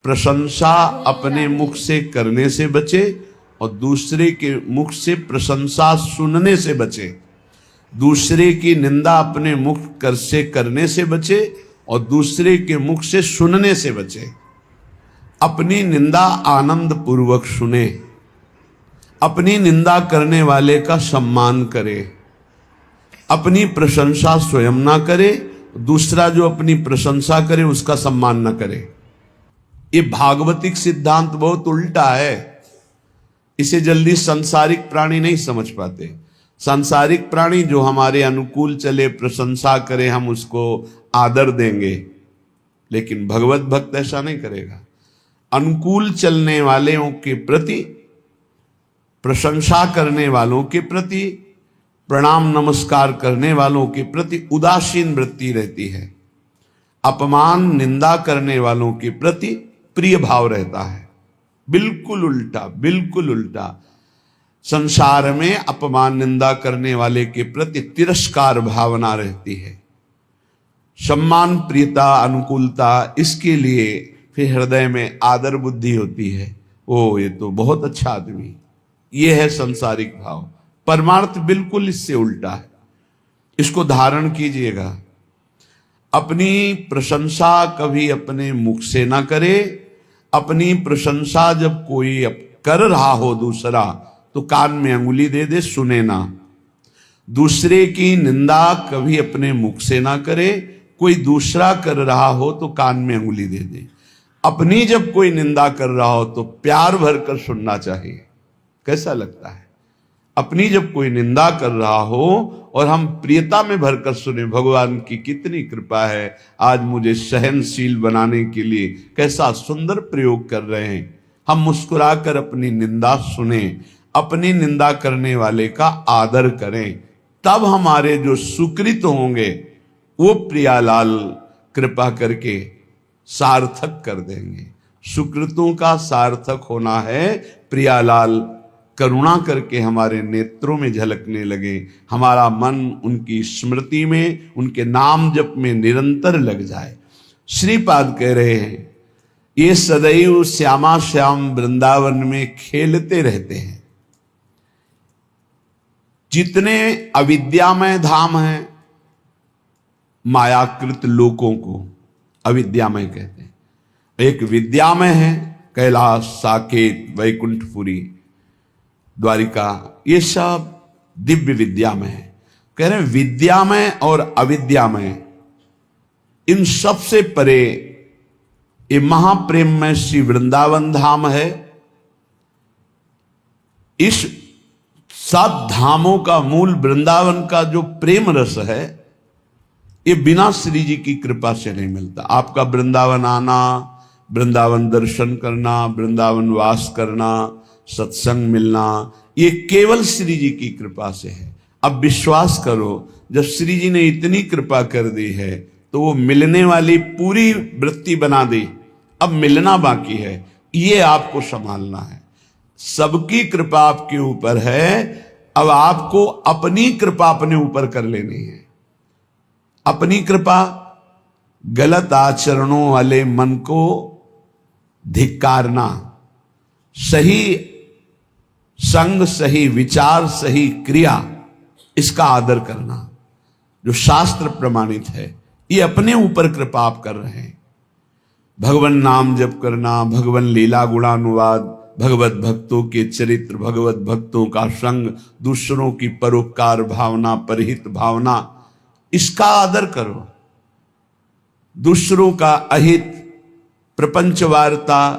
प्रशंसा अपने मुख से करने से बचे और दूसरे के मुख से प्रशंसा सुनने से बचे। दूसरे की निंदा अपने मुख से करने से बचे और दूसरे के मुख से सुनने से बचे। अपनी निंदा आनंद पूर्वक सुने, अपनी निंदा करने वाले का सम्मान करे, अपनी प्रशंसा स्वयं ना करे, दूसरा जो अपनी प्रशंसा करे उसका सम्मान ना करे। ये भागवतिक सिद्धांत बहुत उल्टा है। इसे जल्दी सांसारिक प्राणी नहीं समझ पाते। सांसारिक प्राणी जो हमारे अनुकूल चले, प्रशंसा करे, हम उसको आदर देंगे, लेकिन भगवत भक्त ऐसा नहीं करेगा। अनुकूल चलने वालों के प्रति, प्रशंसा करने वालों के प्रति, प्रणाम नमस्कार करने वालों के प्रति उदासीन वृत्ति रहती है। अपमान निंदा करने वालों के प्रति प्रिय भाव रहता है। बिल्कुल उल्टा, बिल्कुल उल्टा। संसार में अपमान निंदा करने वाले के प्रति तिरस्कार भावना रहती है। सम्मान, प्रियता, अनुकूलता, इसके लिए फिर हृदय में आदर बुद्धि होती है। ओ, ये तो बहुत अच्छा आदमी। ये है संसारिक भाव। परमार्थ बिल्कुल इससे उल्टा है। इसको धारण कीजिएगा। अपनी प्रशंसा कभी अपने मुख से ना करे। अपनी प्रशंसा जब कोई कर रहा हो दूसरा, तो कान में अंगुली दे दे, सुने ना। दूसरे की निंदा कभी अपने मुख से ना करे। कोई दूसरा कर रहा हो तो कान में अंगुली दे दे। अपनी जब कोई निंदा कर रहा हो तो प्यार भरकर सुनना चाहिए। कैसा लगता है? अपनी जब कोई निंदा कर रहा हो और हम प्रियता में भरकर सुने, भगवान की कितनी कृपा है, आज मुझे सहनशील बनाने के लिए कैसा सुंदर प्रयोग कर रहे हैं। हम मुस्कुराकर अपनी निंदा सुने, अपनी निंदा करने वाले का आदर करें, तब हमारे जो सुकृत होंगे वो प्रियालाल कृपा करके सार्थक कर देंगे। सुकृतों का सार्थक होना है प्रियालाल करुणा करके हमारे नेत्रों में झलकने लगे, हमारा मन उनकी स्मृति में, उनके नाम जप में निरंतर लग जाए। श्रीपाद कह रहे हैं, ये सदैव श्यामा श्याम वृंदावन में खेलते रहते हैं। जितने अविद्यामय धाम हैं, मायाकृत लोकों को अविद्यामय कहते हैं। एक विद्यामय है, कैलाश, साकेत, वैकुंठपुरी, द्वारिका, ये सब दिव्य विद्यामय है। कह रहे हैं विद्यामय और अविद्यामय, इन सबसे परे ये महाप्रेममय श्री वृंदावन धाम है। इस सब धामों का मूल वृंदावन का जो प्रेम रस है, ये बिना श्री जी की कृपा से नहीं मिलता। आपका वृंदावन आना, वृंदावन दर्शन करना, वृंदावन वास करना, सत्संग मिलना, ये केवल श्री जी की कृपा से है। अब विश्वास करो, जब श्री जी ने इतनी कृपा कर दी है तो वो मिलने वाली पूरी वृत्ति बना दी। अब मिलना बाकी है, ये आपको संभालना है। सबकी कृपा आपके ऊपर है, अब आपको अपनी कृपा अपने ऊपर कर लेनी है। अपनी कृपा, गलत आचरणों वाले मन को धिक्कारना, सही संग, सही विचार, सही क्रिया, इसका आदर करना, जो शास्त्र प्रमाणित है, ये अपने ऊपर कृपा आप कर रहे हैं। भगवान नाम जप करना, भगवान लीला गुणानुवाद, भगवत भक्तों के चरित्र, भगवत भक्तों का संग, दूसरों की परोपकार भावना, परहित भावना, इसका आदर करो। दूसरों का अहित, प्रपंच वार्ता,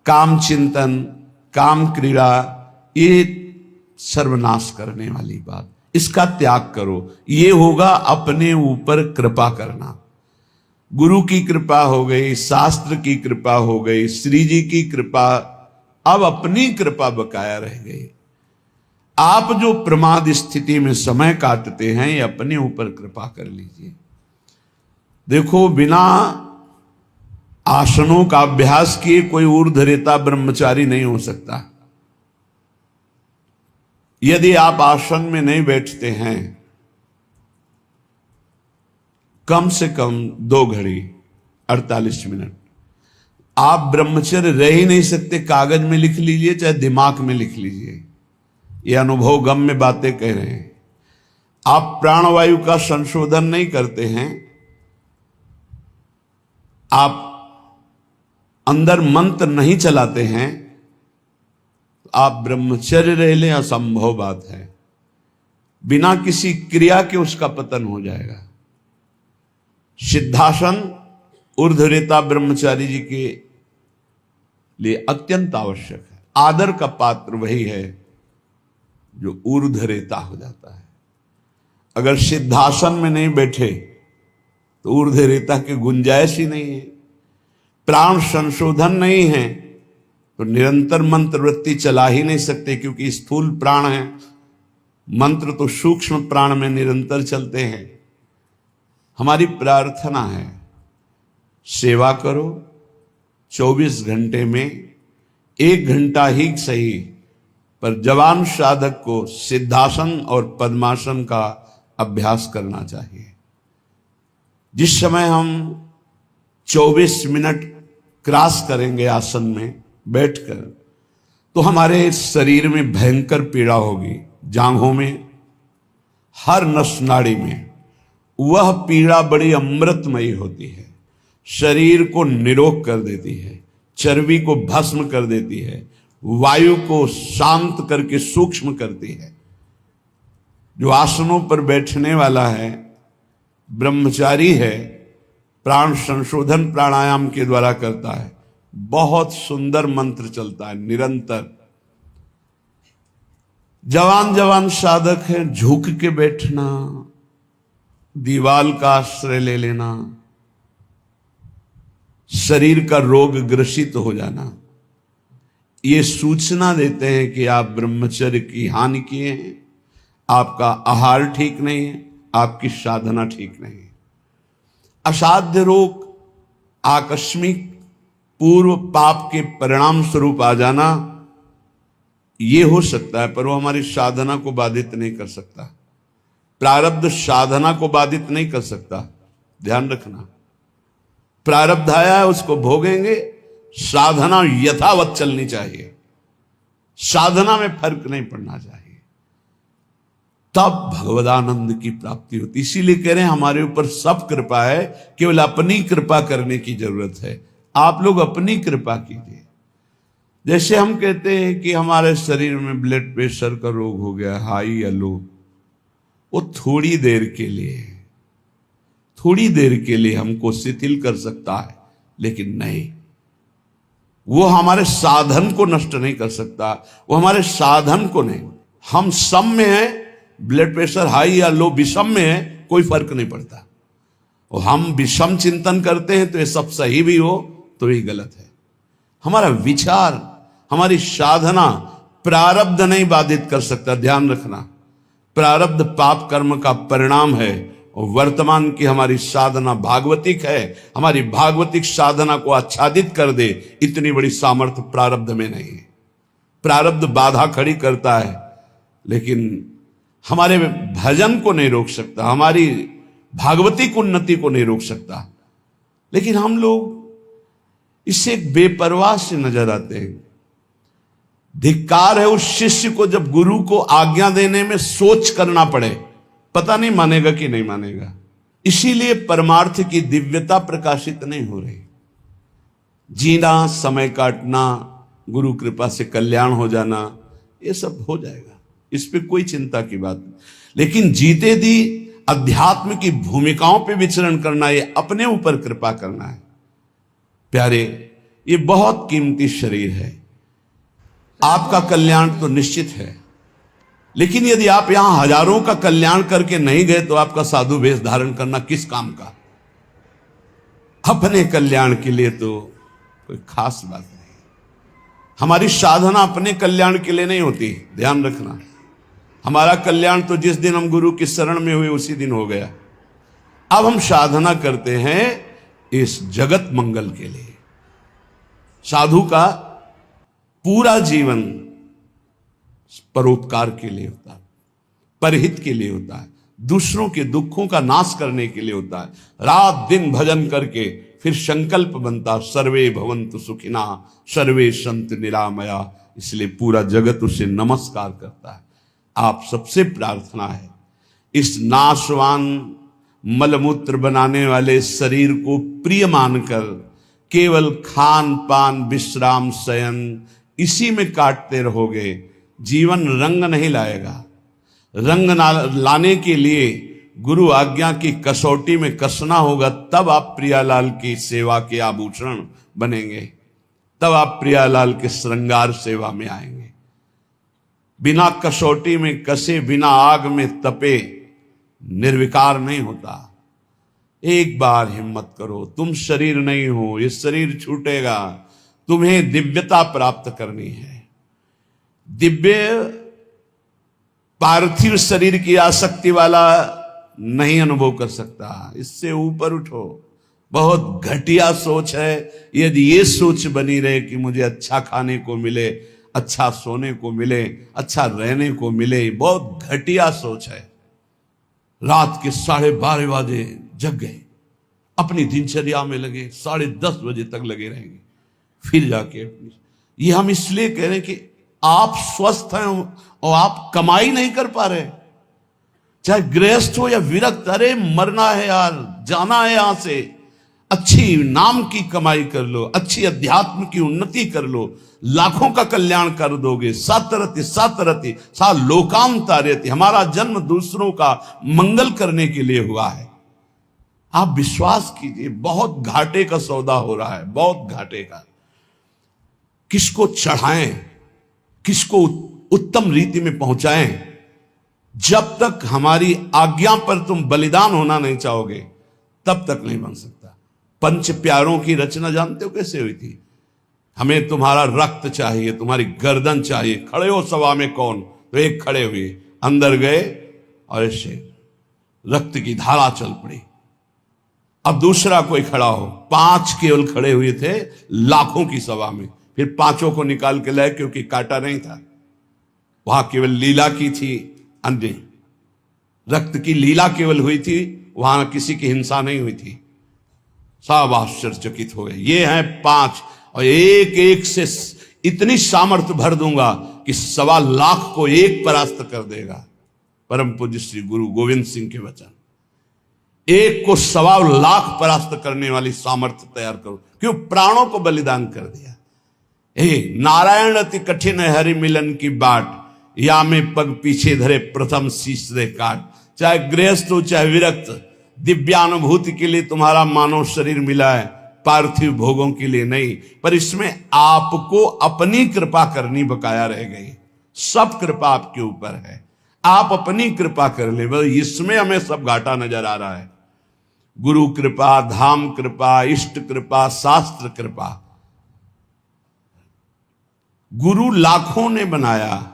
काम चिंतन, काम क्रीड़ा, ये सर्वनाश करने वाली बात, इसका त्याग करो। ये होगा अपने ऊपर कृपा करना। गुरु की कृपा हो गई, शास्त्र की कृपा हो गई, श्री जी की कृपा, अब अपनी कृपा बकाया रह गई। आप जो प्रमाद स्थिति में समय काटते हैं, ये अपने ऊपर कृपा कर लीजिए। देखो, बिना आसनों का अभ्यास किए कोई ऊर्ध्वरेता ब्रह्मचारी नहीं हो सकता। यदि आप आसन में नहीं बैठते हैं, कम से कम 2 घड़ी 48 मिनट, आप ब्रह्मचर्य रह ही नहीं सकते, कागज में लिख लीजिए चाहे दिमाग में लिख लीजिए, ये अनुभव गम्य बातें कह रहे हैं। आप प्राणवायु का संशोधन नहीं करते हैं, आप अंदर मंत्र नहीं चलाते हैं, आप ब्रह्मचर्य रह लें असंभव बात है। बिना किसी क्रिया के उसका पतन हो जाएगा। सिद्धासन ऊर्ध्वरेता ब्रह्मचारी जी के लिए अत्यंत आवश्यक है। आदर का पात्र वही है जो ऊर्ध्वरेता हो जाता है। अगर सिद्धासन में नहीं बैठे तो ऊर्ध्वरेता की गुंजाइश ही नहीं है। प्राण संशोधन नहीं है तो निरंतर मंत्र वृत्ति चला ही नहीं सकते, क्योंकि स्थूल प्राण है, मंत्र तो सूक्ष्म प्राण में निरंतर चलते हैं। हमारी प्रार्थना है, सेवा करो, 24 घंटे में 1 घंटा ही सही, पर जवान साधक को सिद्धासन और पद्मासन का अभ्यास करना चाहिए। जिस समय हम 24 मिनट क्रॉस करेंगे आसन में बैठकर, तो हमारे शरीर में भयंकर पीड़ा होगी, जांघों में, हर नस नाड़ी में। वह पीड़ा बड़ी अमृतमयी होती है, शरीर को निरोग कर देती है, चर्बी को भस्म कर देती है, वायु को शांत करके सूक्ष्म करती है। जो आसनों पर बैठने वाला है, ब्रह्मचारी है, प्राण संशोधन प्राणायाम के द्वारा करता है, बहुत सुंदर मंत्र चलता है निरंतर। जवान जवान साधक है, झुक के बैठना, दीवाल का आश्रय ले लेना, शरीर का रोग ग्रसित हो जाना, ये सूचना देते हैं कि आप ब्रह्मचर्य की हानि किए हैं, आपका आहार ठीक नहीं है, आपकी साधना ठीक नहीं है। असाध्य रोग, आकस्मिक पूर्व पाप के परिणाम स्वरूप आ जाना, ये हो सकता है, पर वो हमारी साधना को बाधित नहीं कर सकता। प्रारब्ध साधना को बाधित नहीं कर सकता, ध्यान रखना। प्रारब्ध आया है, उसको भोगेंगे, साधना यथावत चलनी चाहिए, साधना में फर्क नहीं पड़ना चाहिए, तब भगवदानंद की प्राप्ति होती। इसीलिए कह रहे हैं हमारे ऊपर सब कृपा है, केवल अपनी कृपा करने की जरूरत है। आप लोग अपनी कृपा कीजिए। जैसे हम कहते हैं कि हमारे शरीर में ब्लड प्रेशर का रोग हो गया, हाई या लो, वो थोड़ी देर के लिए हमको शिथिल कर सकता है, लेकिन नहीं, वो हमारे साधन को नष्ट नहीं कर सकता, वो हमारे साधन को नहीं। हम सम में हैं, ब्लड प्रेशर हाई या लो विषम में है, कोई फर्क नहीं पड़ता। और हम विषम चिंतन करते हैं तो ये सब सही भी हो तो ही गलत है। हमारा विचार, हमारी साधना प्रारब्ध नहीं बाधित कर सकता, ध्यान रखना। प्रारब्ध पाप कर्म का परिणाम है, और वर्तमान की हमारी साधना भागवतिक है, हमारी भागवतिक साधना को आच्छादित कर दे, इतनी बड़ी सामर्थ्य प्रारब्ध में नहीं है। प्रारब्ध बाधा खड़ी करता है, लेकिन हमारे भजन को नहीं रोक सकता, हमारी भागवतिक उन्नति को नहीं रोक सकता। लेकिन हम लोग इससे एक बेपरवाह से नजर आते हैं। धिक्कार है उस शिष्य को जब गुरु को आज्ञा देने में सोच करना पड़े, पता नहीं मानेगा कि नहीं मानेगा। इसीलिए परमार्थ की दिव्यता प्रकाशित नहीं हो रही। जीना, समय काटना, गुरु कृपा से कल्याण हो जाना, ये सब हो जाएगा, इस पे कोई चिंता की बात नहीं। लेकिन जीते दी अध्यात्म की भूमिकाओं पे विचरण करना, ये अपने ऊपर कृपा करना है। प्यारे, ये बहुत कीमती शरीर है, आपका कल्याण तो निश्चित है, लेकिन यदि आप यहां हजारों का कल्याण करके नहीं गए तो आपका साधु वेश धारण करना किस काम का? अपने कल्याण के लिए तो कोई खास बात नहीं। हमारी साधना अपने कल्याण के लिए नहीं होती, ध्यान रखना। हमारा कल्याण तो जिस दिन हम गुरु की शरण में हुए उसी दिन हो गया। अब हम साधना करते हैं इस जगत मंगल के लिए। साधु का पूरा जीवन परोपकार के लिए होता है, परहित के लिए होता है, दूसरों के दुखों का नाश करने के लिए होता है। रात दिन भजन करके फिर संकल्प बनता सर्वे भवन्तु सुखिना सर्वे संतु निरामया। इसलिए पूरा जगत उसे नमस्कार करता है। आप सबसे प्रार्थना है इस नाशवान मलमूत्र बनाने वाले शरीर को प्रिय मानकर केवल खान पान विश्राम शयन इसी में काटते रहोगे, जीवन रंग नहीं लाएगा। रंग लाने के लिए गुरु आज्ञा की कसौटी में कसना होगा, तब आप प्रियालाल की सेवा के आभूषण बनेंगे, तब आप प्रियालाल के श्रृंगार सेवा में आएंगे। बिना कसौटी में कसे, बिना आग में तपे निर्विकार नहीं होता। एक बार हिम्मत करो, तुम शरीर नहीं हो, ये शरीर छूटेगा, तुम्हें दिव्यता प्राप्त करनी है। दिव्य पार्थिव शरीर की आसक्ति वाला नहीं अनुभव कर सकता, इससे ऊपर उठो। बहुत घटिया सोच है यदि ये सोच बनी रहे कि मुझे अच्छा खाने को मिले, अच्छा सोने को मिले, अच्छा रहने को मिले, बहुत घटिया सोच है। रात के 12:30 बजे जग गए, अपनी दिनचर्या में लगे, 10:30 बजे तक लगे रहेंगे, फिर जाके ये हम इसलिए कह रहे हैं कि आप स्वस्थ हैं और आप कमाई नहीं कर पा रहे, चाहे गृहस्थ हो या विरक्त। अरे मरना है यार, जाना है यहां से, अच्छी नाम की कमाई कर लो, अच्छी अध्यात्म की उन्नति कर लो, लाखों का कल्याण कर दोगे। सतरति सतरति सा लोकांतारयति, हमारा जन्म दूसरों का मंगल करने के लिए हुआ है। आप विश्वास कीजिए, बहुत घाटे का सौदा हो रहा है, बहुत घाटे का। किसको चढ़ाएं, किसको उत्तम रीति में पहुंचाएं, जब तक हमारी आज्ञा पर तुम बलिदान होना नहीं चाहोगे तब तक नहीं बन सकता। पंच प्यारों की रचना जानते हो कैसे हुई थी? हमें तुम्हारा रक्त चाहिए, तुम्हारी गर्दन चाहिए, खड़े हो सभा में कौन? तो एक खड़े हुए, अंदर गए और ऐसे रक्त की धारा चल पड़ी। अब दूसरा कोई खड़ा हो, 5 केवल खड़े हुए थे लाखों की सभा में, फिर 5 को निकाल के लाए क्योंकि काटा नहीं था, वहां केवल लीला की थी, अन्य रक्त की लीला केवल हुई थी, वहां किसी की हिंसा नहीं हुई थी। सब आश्चर्यचकित हो गए, ये हैं 5 और एक एक से इतनी सामर्थ्य भर दूंगा कि 1.25 लाख को एक परास्त कर देगा। परम पूज्य श्री गुरु गोविंद सिंह के वचन, एक को 1.25 लाख परास्त करने वाली सामर्थ्य तैयार करो, क्यों? प्राणों को बलिदान कर दिया। नारायण अति कठिन है हरि मिलन की बाट, या में पग पीछे धरे प्रथम शीश दे काट। चाहे गृहस्थ हो चाहे विरक्त, दिव्यानुभूति के लिए तुम्हारा मानव शरीर मिला है, पार्थिव भोगों के लिए नहीं। पर इसमें आपको अपनी कृपा करनी बकाया रह गई। सब कृपा आपके ऊपर है, आप अपनी कृपा कर ले, बस इसमें हमें सब घाटा नजर आ रहा है। गुरु कृपा, धाम कृपा, इष्ट कृपा, शास्त्र कृपा। गुरु लाखों ने बनाया,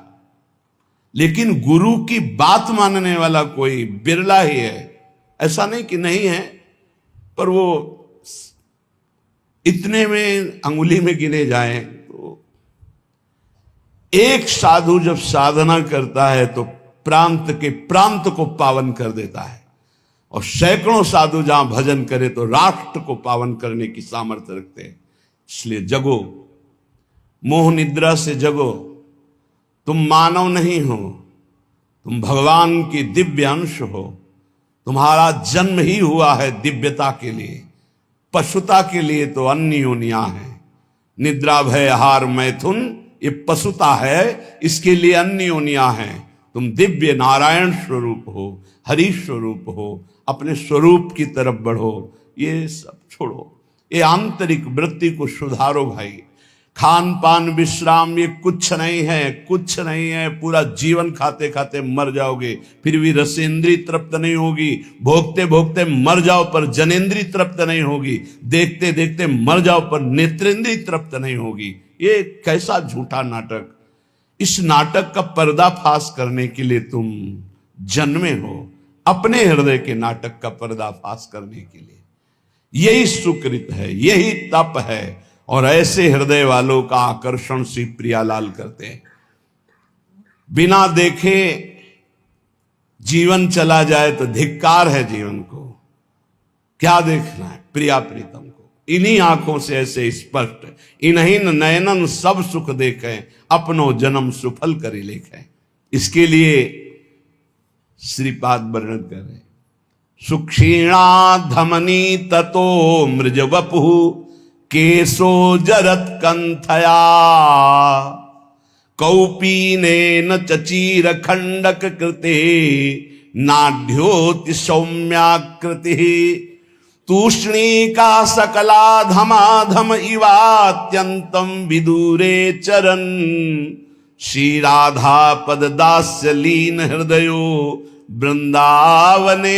लेकिन गुरु की बात मानने वाला कोई बिरला ही है। ऐसा नहीं कि नहीं है, पर वो इतने में अंगुली में गिने जाएं। तो एक साधु जब साधना करता है तो प्रांत के प्रांत को पावन कर देता है, और सैकड़ों साधु जहां भजन करे तो राष्ट्र को पावन करने की सामर्थ्य रखते हैं। इसलिए जगो, मोह निद्रा से जगो। तुम मानव नहीं हो, तुम भगवान की दिव्य अंश हो। तुम्हारा जन्म ही हुआ है दिव्यता के लिए, पशुता के लिए तो अन्य योनियां हैं। निद्रा भय आहार मैथुन ये पशुता है, इसके लिए अन्य योनियां हैं। तुम दिव्य नारायण स्वरूप हो, हरि स्वरूप हो, अपने स्वरूप की तरफ बढ़ो। ये सब छोड़ो, ये आंतरिक वृत्ति को सुधारो भाई। खान पान विश्राम ये कुछ नहीं है, कुछ नहीं है। पूरा जीवन खाते खाते मर जाओगे, फिर भी रसेंद्री तृप्त नहीं होगी। भोगते भोगते मर जाओ पर जनेंद्री तृप्त नहीं होगी। देखते देखते मर जाओ पर नेत्रेंद्री तृप्त नहीं होगी। ये कैसा झूठा नाटक! इस नाटक का पर्दाफाश करने के लिए तुम जन्मे हो, अपने हृदय के नाटक का पर्दाफाश करने के लिए। यही सुकृत है, यही तप है, और ऐसे हृदय वालों का आकर्षण श्री प्रियालाल करते हैं। बिना देखे जीवन चला जाए तो धिक्कार है जीवन को। क्या देखना है? प्रिया प्रीतम को। इन्हीं आंखों से ऐसे स्पष्ट, इन्हीं नयनन सब सुख देखें, अपनो जन्म सुफल करी लेखें। इसके लिए श्रीपाद वर्णन कर रहे, सुक्षीणा धमनी ततो मृज वपु केशो जरत कंथया कौपीनेन चचीर खंडक कृते नाढ्योति सौम्याकृति तूष्णीका सकला धमाधम इवात्यंतम विदूरे चरन श्री राधा पद दास्य लीन हृदयो वृंदावने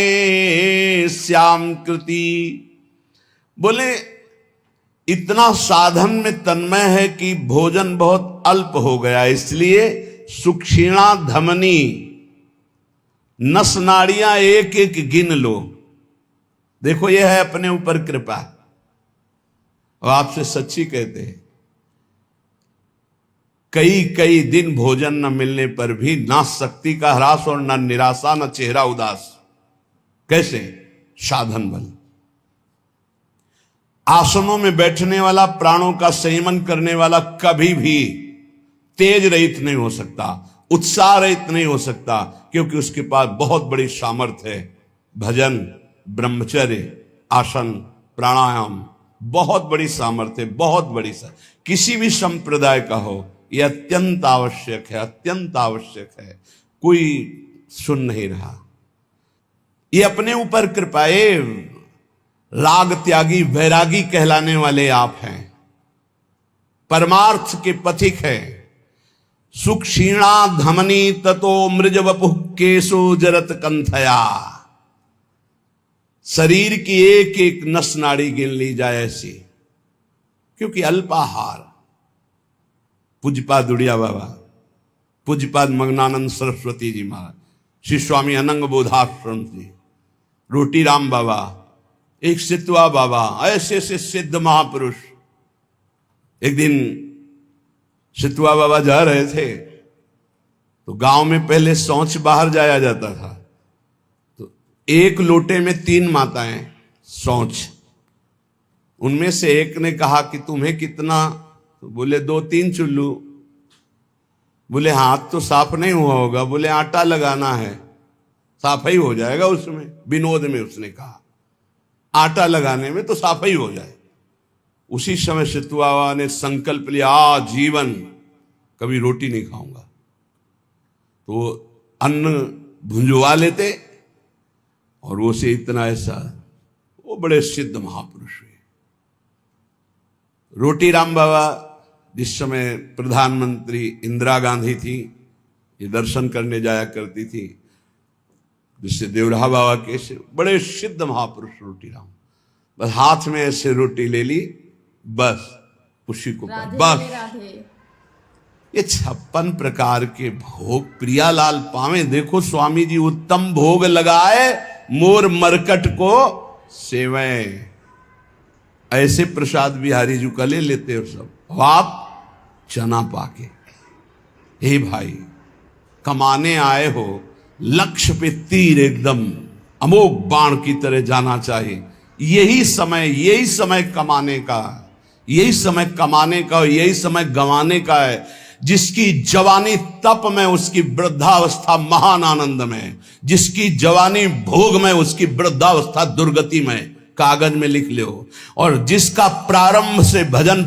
श्याम कृति। बोले इतना साधन में तन्मय है कि भोजन बहुत अल्प हो गया, इसलिए सुक्षीणा धमनी, नस नाड़ियां एक एक गिन लो। देखो यह है अपने ऊपर कृपा। और आपसे सच्ची कहते हैं, कई कई दिन भोजन न मिलने पर भी ना शक्ति का ह्रास और न निराशा न चेहरा उदास। कैसे? साधन बल। आसनों में बैठने वाला, प्राणों का संयमन करने वाला कभी भी तेज रहित नहीं हो सकता, उत्साह रहित नहीं हो सकता, क्योंकि उसके पास बहुत बड़ी सामर्थ्य है। भजन, ब्रह्मचर्य, आसन, प्राणायाम, बहुत बड़ी सामर्थ्य, बहुत बड़ी किसी भी संप्रदाय का हो, यह अत्यंत आवश्यक है, अत्यंत आवश्यक है। कोई सुन नहीं रहा। ये अपने ऊपर कृपाए राग त्यागी वैरागी कहलाने वाले आप हैं, परमार्थ के पथिक हैं। सुक्षीणा धमनी ततो मृज वपु केशो जरत कंथया। शरीर की एक एक नस नाड़ी गिन ली जाए ऐसी, क्योंकि अल्पाहार। पूज्यपाद उड़िया बाबा, पूज्यपाद मग्नानंद सरस्वती जी महाराज, श्री स्वामी अनंग बोधाश्रम जी, रोटी राम बाबा, एक सितवा बाबा, ऐसे ऐसे सिद्ध महापुरुष। एक दिन सितवा बाबा जा रहे थे तो गांव में पहले शौच बाहर जाया जाता था, तो एक लोटे में 3 माताएं शौच। उनमें से एक ने कहा कि तुम्हें कितना? तो बोले 2-3 चुल्लू। बोले हाथ तो साफ नहीं हुआ होगा। बोले आटा लगाना है, साफ ही हो जाएगा उसमें। विनोद में उसने कहा आटा लगाने में तो साफ ही हो जाए। उसी समय सितुआ ने संकल्प लिया, जीवन कभी रोटी नहीं खाऊंगा। तो अन्न भुंजवा लेते और वो से इतना ऐसा, वो बड़े सिद्ध महापुरुष हुए। रोटी राम बाबा जिस समय प्रधानमंत्री इंदिरा गांधी थी, ये दर्शन करने जाया करती थी, जिससे देवराहा बाबा के से बड़े सिद्ध महापुरुष रोटी राम। बस हाथ में ऐसे रोटी ले ली, बस उसी को बस। ये 56 प्रकार के भोग प्रियालाल पावे। देखो स्वामी जी उत्तम भोग लगाए, मोर मरकट को सेवे। ऐसे प्रसाद बिहारी जी का ले लेते हो सब। आप चना पाके, हे भाई कमाने आए हो, लक्ष्य पे तीर एकदम अमोघ बाण की तरह जाना चाहिए। यही समय कमाने का, यही समय कमाने का, यही समय गंवाने का है। जिसकी जवानी तप में, उसकी वृद्धावस्था महान आनंद में। जिसकी जवानी भोग में, उसकी वृद्धावस्था दुर्गति में। कागज में लिख लो। और जिसका प्रारंभ से भजन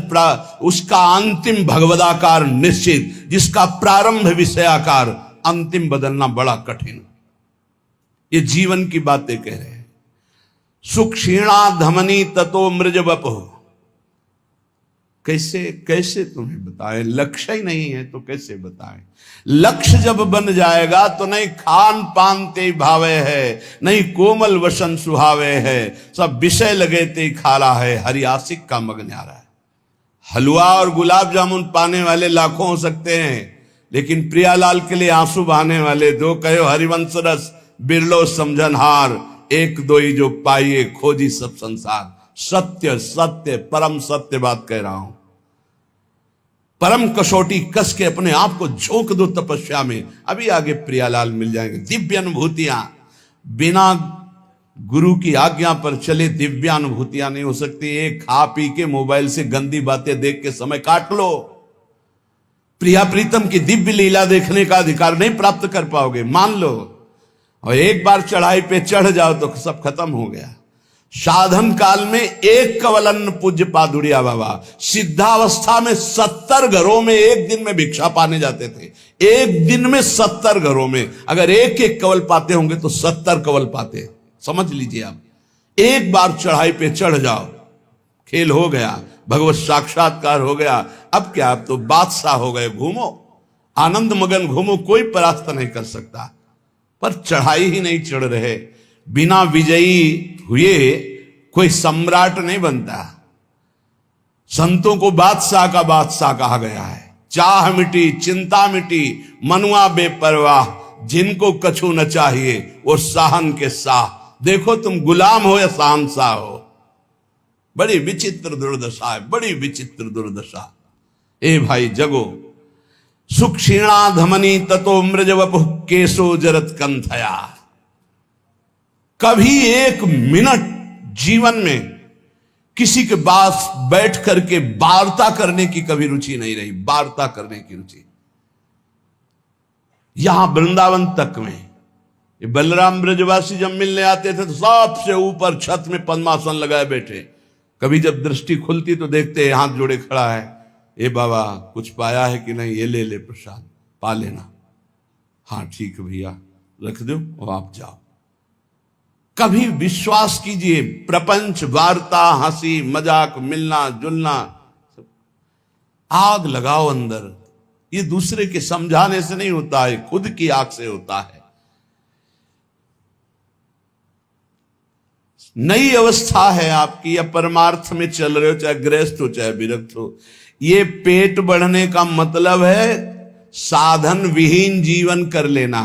उसका अंतिम भगवदाकार निश्चित। जिसका प्रारंभ विषयाकार, अंतिम बदलना बड़ा कठिन। ये जीवन की बातें कह रहे हैं। सुक्षीणा धमनी ततो मृज वपु। कैसे कैसे तुम्हें बताएं? लक्ष्य ही नहीं है तो कैसे बताएं? लक्ष्य जब बन जाएगा तो नहीं खान पान ते भावे है, नहीं कोमल वसन सुहावे है, सब विषय लगे ते खारा है, हरि आशिक का मग न्यारा है। हलवा और गुलाब जामुन पाने वाले लाखों हो सकते हैं, लेकिन प्रियालाल के लिए आंसू बहाने वाले दो कहो हरिवंश रस बिरलो समझनहार, एक दो ही जो पाइए खोजी सब संसार। सत्य सत्य परम सत्य बात कह रहा हूं। परम कसौटी कस के अपने आप को झोंक दो तपस्या में। अभी आगे प्रियालाल मिल जाएंगे। दिव्य अनुभूतियां बिना गुरु की आज्ञा पर चले दिव्यानुभूतियां नहीं हो सकती। एक खा पी के मोबाइल से गंदी बातें देख के समय काट लो, प्रिया प्रीतम की दिव्य लीला देखने का अधिकार नहीं प्राप्त कर पाओगे, मान लो। और एक बार चढ़ाई पे चढ़ जाओ तो सब खत्म हो गया। साधन काल में एक कवलन पूज्य पादुड़िया बाबा सिद्धावस्था में 70 घरों में एक दिन में भिक्षा पाने जाते थे। एक दिन में 70 घरों में अगर एक एक कवल पाते होंगे तो 70 कवल पाते। समझ लीजिए आप, एक बार चढ़ाई पे चढ़ जाओ, खेल हो गया, भगवत साक्षात्कार हो गया। अब क्या, अब तो बादशाह हो गए, घूमो आनंद मगन घूमो, कोई परास्त नहीं कर सकता। पर चढ़ाई ही नहीं चढ़ रहे। बिना विजयी हुए कोई सम्राट नहीं बनता। संतों को बादशाह का बादशाह कहा गया है। चाह मिटी चिंता मिटी मनुआ बेपरवाह, जिनको कछु न चाहिए वो साहन के साह। देखो तुम गुलाम हो या शहंशाह हो। बड़ी विचित्र दुर्दशा है, बड़ी विचित्र दुर्दशा। ए भाई जगो, सुख क्षीणा धमनी ततो मृज वपुः केशो जरत कंथया। कभी एक मिनट जीवन में किसी के पास बैठ करके वार्ता करने की कभी रुचि नहीं रही, वार्ता करने की रुचि। यहां वृंदावन तक में ये बलराम ब्रजवासी जब मिलने आते थे तो सबसे ऊपर छत में पद्मासन लगाए बैठे। कभी जब दृष्टि खुलती तो देखते हाथ जोड़े खड़ा है, ए बाबा कुछ पाया है कि नहीं, ये ले ले प्रसाद, पा लेना। हाँ ठीक है भैया, रख दो और आप जाओ। कभी विश्वास कीजिए, प्रपंच वार्ता हंसी मजाक मिलना जुलना, आग लगाओ अंदर। ये दूसरे के समझाने से नहीं होता है, खुद की आग से होता है। नई अवस्था है आपकी, या परमार्थ में चल रहे हो, चाहे गृहस्थ हो चाहे विरक्त हो। ये पेट बढ़ने का मतलब है साधन विहीन जीवन कर लेना।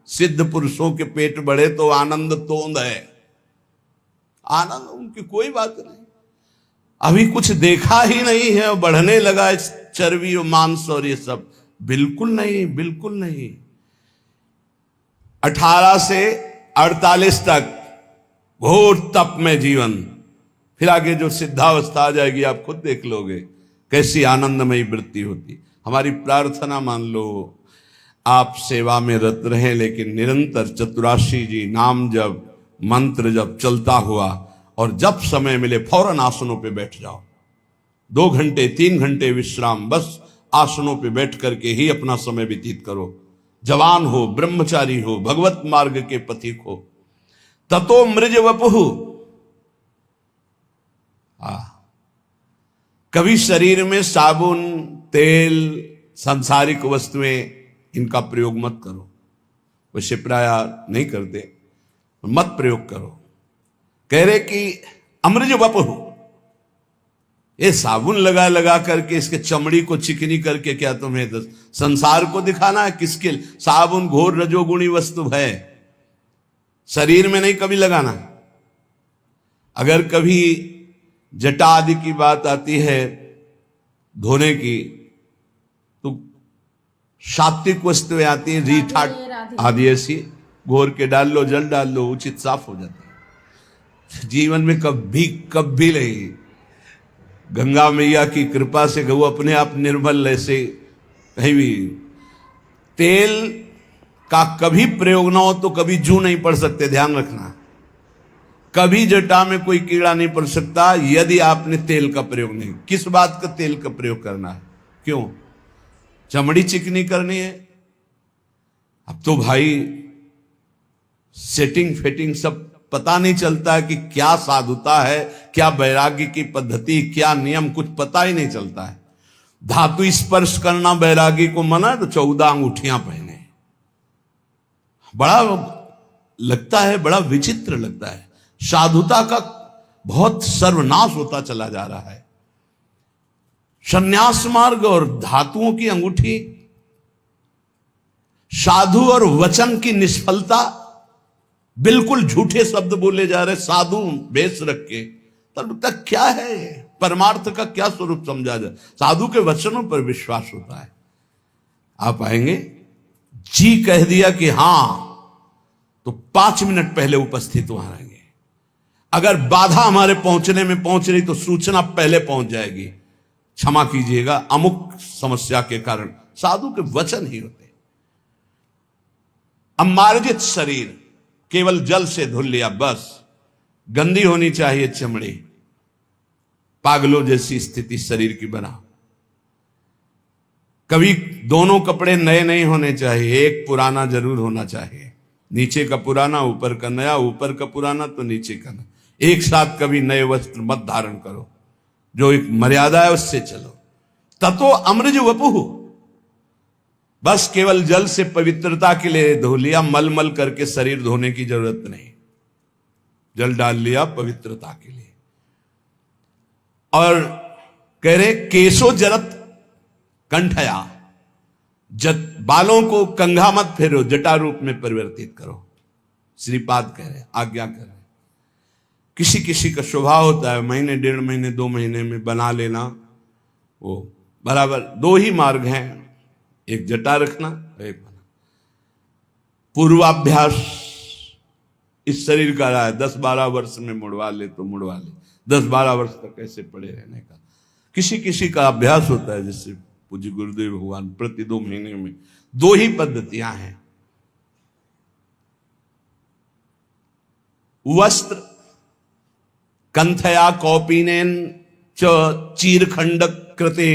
सिद्ध पुरुषों के पेट बढ़े तो आनंद तोंद है, आनंद उनकी कोई बात नहीं। अभी कुछ देखा ही नहीं है और बढ़ने लगा चर्बी और मांस और ये सब, बिल्कुल नहीं, बिल्कुल नहीं। 18 से 48 तक घोर तप में जीवन, फिर आगे जो सिद्धावस्था आ जाएगी आप खुद देख लोगे कैसी आनंदमयी वृत्ति होती। हमारी प्रार्थना मान लो आप सेवा में रत रहें, लेकिन निरंतर चतुराशी जी नाम जब मंत्र जब चलता हुआ, और जब समय मिले फौरन आसनों पे बैठ जाओ। 2 घंटे 3 घंटे विश्राम, बस आसनों पे बैठ करके ही अपना समय व्यतीत करो। जवान हो, ब्रह्मचारी हो, भगवत मार्ग के पथिक हो। ततो मृज वपुः, कभी शरीर में साबुन तेल सांसारिक वस्तुएं इनका प्रयोग मत करो। वैसे प्राय नहीं करते, मत प्रयोग करो। कह रहे कि अमृज वपुः, ये साबुन लगा लगा करके इसके चमड़ी को चिकनी करके क्या तुम्हें संसार को दिखाना है? किसके? साबुन घोर रजोगुणी वस्तु है, शरीर में नहीं कभी लगाना। अगर कभी जटा आदि की बात आती है धोने की, तो सात्विक वस्तुएं आती हैं, रीठा आदि ऐसी घोर के डाल लो, जल डाल लो, उचित साफ हो जाता है। जीवन में कभी नहीं, गंगा मैया की कृपा से गौ अपने आप निर्मल, ऐसे कहीं भी तेल का कभी प्रयोग ना हो तो कभी जू नहीं पड़ सकते, ध्यान रखना। कभी जटा में कोई कीड़ा नहीं पड़ सकता यदि आपने तेल का प्रयोग नहीं। किस बात का तेल का प्रयोग करना है? क्यों? चमड़ी चिकनी करनी है। अब तो भाई सेटिंग फिटिंग सब पता नहीं चलता है कि क्या साधुता है, क्या वैराग्य की पद्धति, क्या नियम, कुछ पता ही नहीं चलता है। धातु स्पर्श करना वैरागी को मना है तो 14 अंगूठियां पहने। बड़ा लगता है, बड़ा विचित्र लगता है। साधुता का बहुत सर्वनाश होता चला जा रहा है। संन्यास मार्ग और धातुओं की अंगूठी, साधु और वचन की निष्फलता, बिल्कुल झूठे शब्द बोले जा रहे, साधु वेश रख के। तब तक क्या है, परमार्थ का क्या स्वरूप समझा जाए? साधु के वचनों पर विश्वास होता है। आप आएंगे, जी कह दिया कि हां, तो 5 मिनट पहले उपस्थित वहां रहेंगे। अगर बाधा हमारे पहुंचने में पहुंच रही तो सूचना पहले पहुंच जाएगी, क्षमा कीजिएगा अमुक समस्या के कारण। साधु के वचन ही होते। अमार्जित शरीर, केवल जल से धुल लिया बस, गंदी होनी चाहिए चमड़ी, पागलों जैसी स्थिति शरीर की बना। कभी दोनों कपड़े नए नहीं होने चाहिए, एक पुराना जरूर होना चाहिए। नीचे का पुराना, ऊपर का नया, ऊपर का पुराना तो नीचे का नया। एक साथ कभी नए वस्त्र मत धारण करो, जो एक मर्यादा है उससे चलो। ततो अमृज वपुः, बस केवल जल से पवित्रता के लिए धो लिया, मल मल करके शरीर धोने की जरूरत नहीं, जल डाल लिया पवित्रता के लिए। और कह रहे केशो जरत कंठया, बालों को कंघा मत फेरो, जटा रूप में परिवर्तित करो। श्रीपाद कह रहे, आज्ञा कर रहे। किसी किसी का स्वभाव होता है महीने, 1.5 महीने, 2 महीने में बना लेना, वो बराबर। 2 ही मार्ग हैं, एक जटा रखना, एक बना। पूर्वाभ्यास इस शरीर का रहा है, 10-12 वर्ष में मुड़वा ले तो मुड़वा ले, 10-12 वर्ष तक ऐसे पड़े रहने का। किसी किसी का अभ्यास होता है, जैसे पूज्य गुरुदेव भगवान प्रति 2 महीने में। 2 ही पद्धतियां हैं। वस्त्र कंथया कौपीनेन च चीरखंड कृते,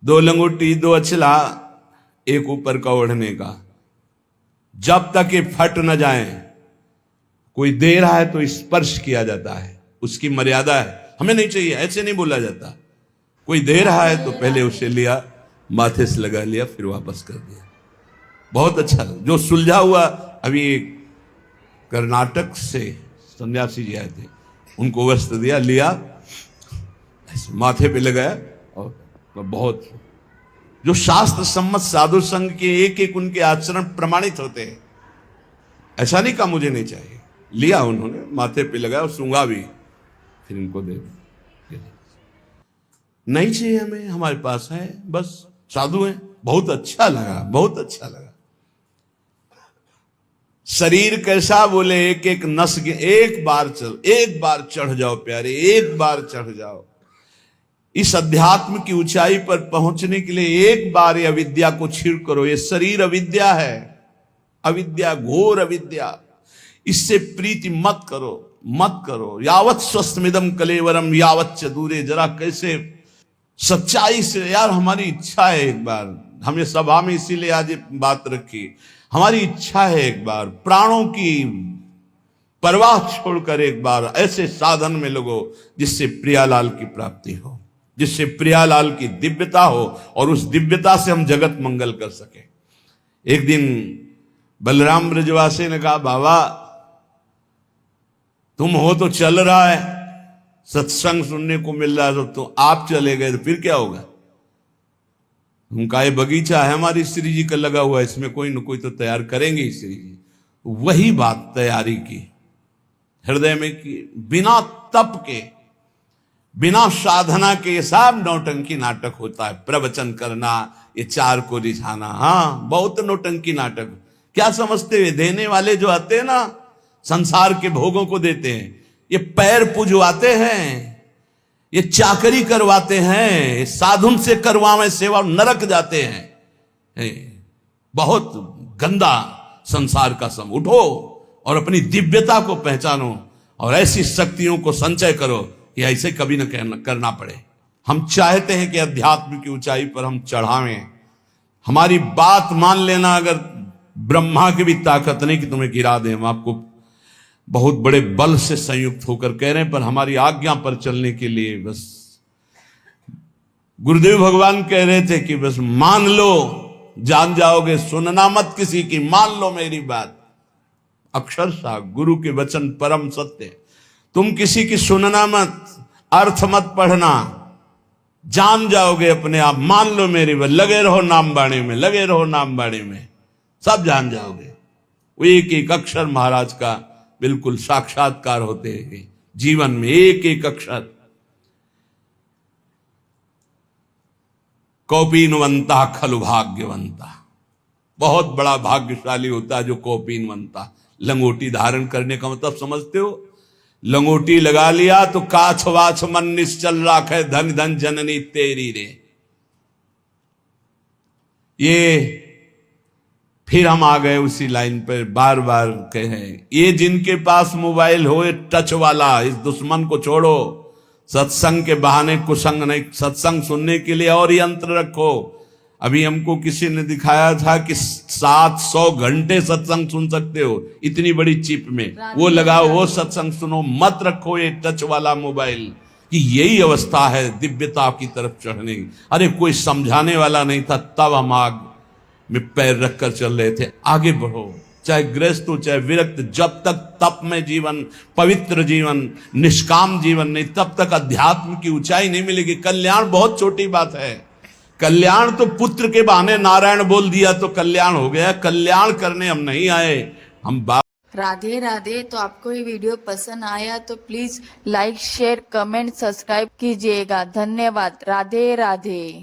2 लंगोटी 2 अछला, एक ऊपर का ओढ़ने का, जब तक ये फट न जाए। कोई दे रहा है तो स्पर्श किया जाता है, उसकी मर्यादा है, हमें नहीं चाहिए, ऐसे नहीं बोला जाता। कोई दे रहा है तो पहले उसे लिया, माथे से लगा लिया, फिर वापस कर दिया। बहुत अच्छा। जो सुलझा हुआ, अभी कर्नाटक से सन्यासी जी आए थे, उनको वस्त्र दिया, लिया, ऐसे माथे पे लगाया, और बहुत जो शास्त्र सम्मत साधु संघ के एक एक उनके आचरण प्रमाणित होते हैं। ऐसा नहीं कहा मुझे नहीं चाहिए, लिया उन्होंने, माथे पे लगाया और सूंघा भी, फिर इनको दे दिया। नहीं चाहिए हमें, हमारे पास है, बस साधु हैं। बहुत अच्छा लगा, बहुत अच्छा लगा। शरीर कैसा बोले, एक एक नस के, एक बार चढ़ जाओ प्यारे, एक बार चढ़ जाओ। इस अध्यात्म की ऊंचाई पर पहुंचने के लिए एक बार ये अविद्या को छीड़ करो। ये शरीर अविद्या है, अविद्या, घोर अविद्या। इससे प्रीति मत करो, मत करो। यावत स्वस्थमिदम कलेवरम यावत च दूरे। जरा कैसे सच्चाई से, यार हमारी इच्छा है एक बार, हमें सभा में इसीलिए आज ये बात रखी, हमारी इच्छा है एक बार प्राणों की परवाह छोड़कर एक बार ऐसे साधन में लगो जिससे प्रियालाल की प्राप्ति हो, जिससे प्रियालाल की दिव्यता हो, और उस दिव्यता से हम जगत मंगल कर सके। एक दिन बलराम ब्रजवासी ने कहा, बाबा तुम हो तो चल रहा है, सत्संग सुनने को मिल रहा है, तो आप चले गए तो फिर क्या होगा? उनका ये बगीचा है हमारी श्री जी का लगा हुआ, इसमें कोई न कोई तो तैयार करेंगे श्री जी। वही बात तैयारी की, हृदय में की, बिना तप के, बिना साधना के। ये सब नौटंकी नाटक होता है, प्रवचन करना, ये 4 को रिझाना, हाँ बहुत नौटंकी नाटक। क्या समझते हुए, देने वाले जो आते हैं ना, संसार के भोगों को देते हैं, ये पैर पुजवाते हैं, ये चाकरी करवाते हैं, साधुन से करवावे सेवा, नरक जाते हैं। बहुत गंदा संसार का सम। उठो और अपनी दिव्यता को पहचानो और ऐसी शक्तियों को संचय करो कि ऐसे कभी न करना पड़े। हम चाहते हैं कि अध्यात्म की ऊंचाई पर हम चढ़ावें। हमारी बात मान लेना, अगर ब्रह्मा की भी ताकत नहीं कि तुम्हें गिरा दें, हम आपको बहुत बड़े बल से संयुक्त होकर कह रहे हैं, पर हमारी आज्ञा पर चलने के लिए बस गुरुदेव भगवान कह रहे थे कि बस मान लो, जान जाओगे, सुनना मत किसी की, मान लो मेरी बात। अक्षरशः गुरु के वचन परम सत्य। तुम किसी की सुनना मत, अर्थ मत पढ़ना, जान जाओगे अपने आप। मान लो मेरी बात, लगे रहो नाम बाणी में, लगे रहो नाम बाणी में, सब जान जाओगे। वो एक एक अक्षर महाराज का बिल्कुल साक्षात्कार होते हैं जीवन में, एक एक अक्षर। कौपीनवंता खलु भाग्यवंता, बहुत बड़ा भाग्यशाली होता है जो कौपीनवंता, लंगोटी धारण करने का मतलब समझते हो? लंगोटी लगा लिया तो काछ वाछ मन निश्चल राखे, धन धन जननी तेरी रे। ये फिर हम आ गए उसी लाइन पर, बार बार कहे, ये जिनके पास मोबाइल हो, ये टच वाला, इस दुश्मन को छोड़ो। सत्संग के बहाने कुसंग नहीं, सत्संग सुनने के लिए और यंत्र रखो। अभी हमको किसी ने दिखाया था कि 700 घंटे सत्संग सुन सकते हो इतनी बड़ी चिप में, वो लगाओ, वो सत्संग सुनो, मत रखो ये टच वाला मोबाइल। कि यही अवस्था है दिव्यता की तरफ चढ़ने की। अरे कोई समझाने वाला नहीं था, तब हम आग में पैर रखकर चल रहे थे। आगे बढ़ो, चाहे गृहस्थ हो चाहे विरक्त, जब तक तप में जीवन, पवित्र जीवन, निष्काम जीवन नहीं, तब तक अध्यात्म की ऊंचाई नहीं मिलेगी। कल्याण बहुत छोटी बात है। कल्याण तो पुत्र के बहाने नारायण बोल दिया तो कल्याण हो गया। कल्याण करने हम नहीं आए, हम राधे राधे। तो आपको ये वीडियो पसंद आया तो please like share comment subscribe कीजिएगा। धन्यवाद। राधे राधे।